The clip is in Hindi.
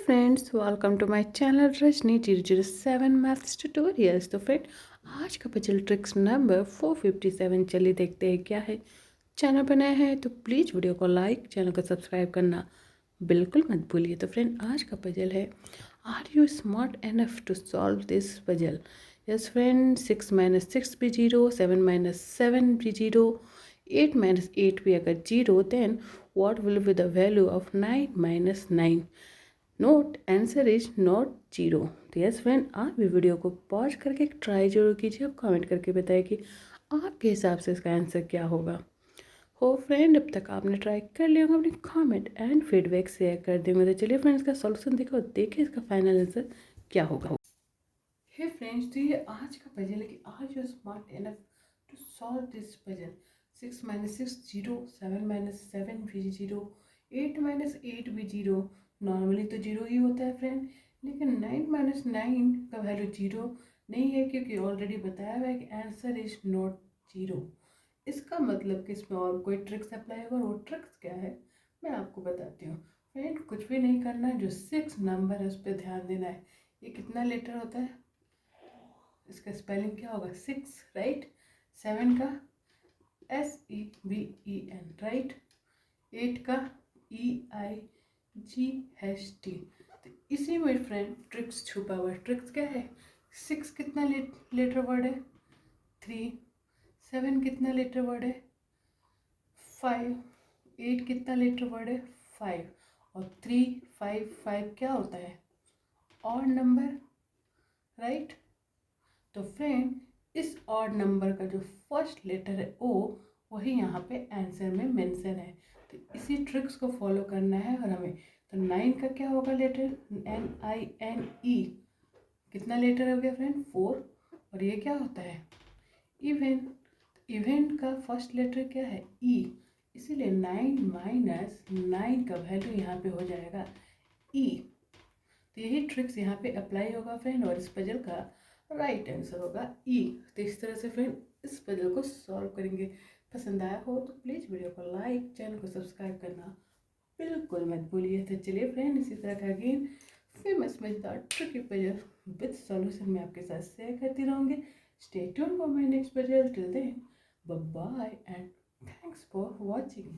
Friends, welcome to my channel Rajni 007 maths tutorials. तो फ्रेंड, आज का पजल ट्रिक्स नंबर 457। चलिए देखते हैं क्या है। चैनल पर नया है तो प्लीज़ वीडियो को लाइक, चैनल को सब्सक्राइब करना बिल्कुल मत भूलिए। तो फ्रेंड, आज का पजल है, are you smart enough to solve this puzzle. Yes friend, 6 - 6 भी जीरो, 7 - 7 भी जीरो, 8 - 8 भी अगर zero, then what will be the value of 9 - 9। Note answer is not zero. तो यस फ्रेंड, आप भी वीडियो को पॉज करके एक ट्राई जरूर कीजिए और कमेंट करके बताइए कि आपके हिसाब से इसका आंसर क्या होगा। हो फ्रेंड, अब तक आपने ट्राई कर लिया होगा, अपनी कमेंट एंड फीडबैक शेयर कर देंगे। तो चलिए फ्रेंड्स, का सॉल्यूशन देखो, देखिए इसका फाइनल आंसर क्या होगा। हे फ्रेंड्स, तो ये आज का पजल है कि are you smart enough to solve this puzzle. 6 - 6 zero, 7 - 7 भी जीरो, 8 - 8 भी जीरो। नॉर्मली तो जीरो ही होता है फ्रेंड, लेकिन 9 - 9 का वैल्यू जीरो नहीं है, क्योंकि ऑलरेडी बताया हुआ है कि आंसर इज नॉट जीरो। इसका मतलब कि इसमें और कोई ट्रिक्स अप्लाई होगा, और वो ट्रिक्स क्या है मैं आपको बताती हूँ। फ्रेंड, कुछ भी नहीं करना है, जो 6 नंबर है उस पर ध्यान देना है। ये कितना लेटर होता है, इसका स्पेलिंग क्या होगा, 6 राइट। 7 का SEVEN राइट। 8 का EIGHT। तो इसी में फ्रेंड ट्रिक्स छुपा हुआ है। ट्रिक्स क्या है, 6 कितना लेटर वर्ड है, 3। 7 कितना लेटर वर्ड है, 5। 8 कितना लेटर वर्ड है, 5। और 3 5 5 क्या होता है, ऑड नंबर राइट। तो फ्रेंड, इस ऑड नंबर का जो फर्स्ट लेटर है ओ, वही यहाँ पे आंसर में मेंशन है। तो इसी ट्रिक्स को फॉलो करना है और हमें। तो 9 का क्या होगा लेटर, NINE। कितना लेटर हो गया फ्रेंड, 4। और ये क्या होता है, इवेंट। इवेंट का फर्स्ट लेटर क्या है, ई। इसीलिए 9 - 9 का वैल्यू यहाँ पे हो जाएगा ई। तो यही ट्रिक्स यहाँ पे अप्लाई होगा फ्रेंड, और इस पजल का राइट आंसर होगा ई। तो इस तरह से फ्रेंड इस पजल को सॉल्व करेंगे। पसंद आया हो तो प्लीज़ वीडियो को लाइक, चैनल को सब्सक्राइब करना बिल्कुल मत भूलिए। तो चलिए फ्रेंड, इसी तरह का अगेन फेमस मजेदार ट्रिकी पजल विद सॉल्यूशन मैं आपके साथ शेयर करती रहूँगी। Stay tune for my next puzzle. Till then, bye bye and thanks for watching.